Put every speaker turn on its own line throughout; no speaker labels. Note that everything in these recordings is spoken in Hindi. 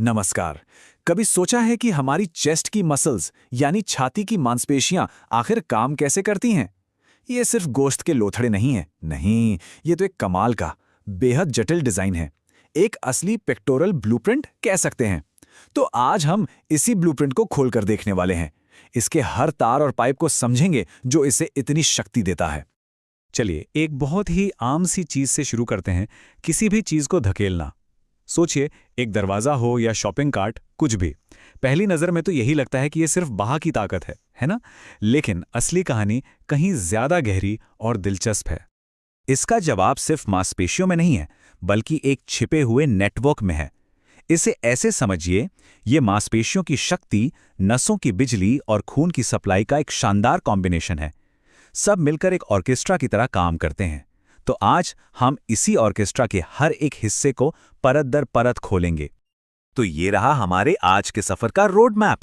नमस्कार। कभी सोचा है कि हमारी चेस्ट की मसल्स यानी छाती की मांसपेशियां आखिर काम कैसे करती हैं? ये सिर्फ गोश्त के लोथड़े नहीं हैं। नहीं, ये तो एक कमाल का, बेहद जटिल डिजाइन है। एक असली पेक्टोरल ब्लूप्रिंट कह सकते हैं। तो आज हम इसी ब्लूप्रिंट को खोलकर देखने वाले हैं। इसके हर तार और पाइप को समझेंगे जो इसे इतनी शक्ति देता है।
चलिए एक बहुत ही आम सी चीज से शुरू करते हैं। किसी भी चीज को धकेलना। सोचिए, एक दरवाजा हो या शॉपिंग कार्ट, कुछ भी। पहली नजर में तो यही लगता है कि ये सिर्फ बाह की ताकत है ना? लेकिन असली कहानी कहीं ज्यादा गहरी और दिलचस्प है। इसका जवाब सिर्फ मांसपेशियों में नहीं है, बल्कि एक छिपे हुए नेटवर्क में है। इसे ऐसे समझिए, ये मांसपेशियों की शक्ति, नसों की बिजली और खून की सप्लाई का एक शानदार कॉम्बिनेशन है। सब मिलकर एक ऑर्केस्ट्रा की तरह काम करते हैं। तो आज हम इसी ऑर्केस्ट्रा के हर एक हिस्से को परत दर परत खोलेंगे।
तो ये रहा हमारे आज के सफर का रोड मैप।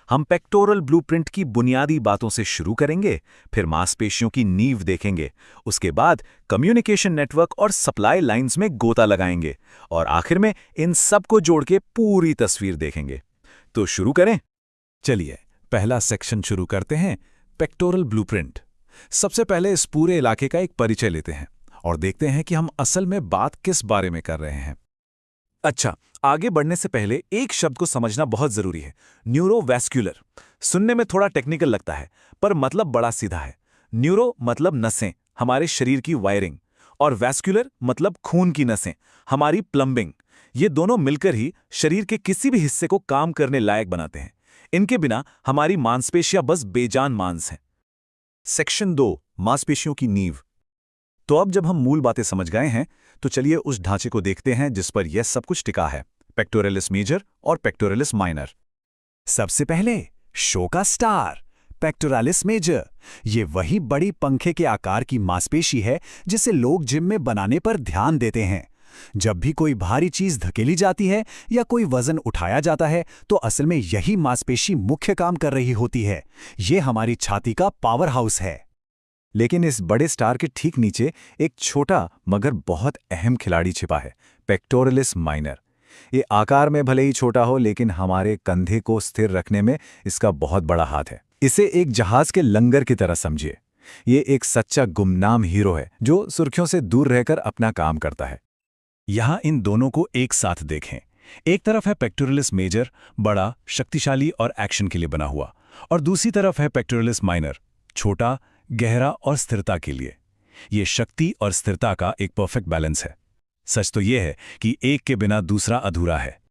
हम पेक्टोरल ब्लूप्रिंट की बुनियादी बातों से शुरू करेंगे, फिर मांसपेशियों की नींव देखेंगे, उसके बाद कम्युनिकेशन नेटवर्क और सप्लाई लाइंस में गोता लगाएंगे, और आखिर में इन सब को जोड़ के पूरी तस्वीर देखेंगे। तो शुरू करें।
चलिए, पहला सेक्शन शुरू करते हैं, पेक्टोरल ब्लूप्रिंट। सबसे पहले इस पूरे इलाके का एक परिचय लेते हैं और देखते हैं कि हम असल में बात किस बारे में कर रहे हैं। अच्छा, आगे बढ़ने से पहले एक शब्द को समझना बहुत जरूरी है, न्यूरोवैस्कुलर। सुनने में थोड़ा टेक्निकल लगता है, पर मतलब बड़ा सीधा है। न्यूरो मतलब नसें, हमारे शरीर की वायरिंग, और वैस्कुलर मतलब खून की नसें, हमारी प्लम्बिंग। ये दोनों मिलकर ही शरीर के किसी भी हिस्से को काम करने लायक बनाते हैं। इनके बिना हमारी मांसपेशियां बस बेजान मांस हैं। सेक्शन 2, मांसपेशियों की नींव। तो अब जब हम मूल बातें समझ गए हैं, तो चलिए उस ढांचे को देखते हैं जिस पर यह सब कुछ टिका है, पेक्टोरलिस मेजर और पेक्टोरलिस माइनर। सबसे पहले शो का स्टार, पेक्टोरलिस मेजर। ये वही बड़ी पंखे के आकार की मांसपेशी है जिसे लोग जिम में बनाने पर ध्यान देते हैं। जब भी कोई भारी चीज धकेली जाती है या कोई वजन उठाया जाता है, तो असल में यही मांसपेशी मुख्य काम कर रही होती है। ये हमारी छाती का पावर हाउस है। लेकिन इस बड़े स्टार के ठीक नीचे एक छोटा मगर बहुत अहम खिलाड़ी छिपा है, पेक्टोरलिस माइनर। ये आकार में भले ही छोटा हो, लेकिन हमारे कंधे को स्थिर रखने में इसका बहुत बड़ा हाथ है। इसे एक जहाज के लंगर की तरह समझिए। ये एक सच्चा गुमनाम हीरो है जो सुर्खियों से दूर रहकर अपना काम करता है। यहां इन दोनों को एक साथ देखें। एक तरफ है पेक्टोरलिस मेजर, बड़ा, शक्तिशाली और एक्शन के लिए बना हुआ, और दूसरी तरफ है पेक्टोरलिस माइनर, छोटा, गहरा और स्थिरता के लिए। ये शक्ति और स्थिरता का एक परफेक्ट बैलेंस है। सच तो यह है कि एक के बिना दूसरा अधूरा है।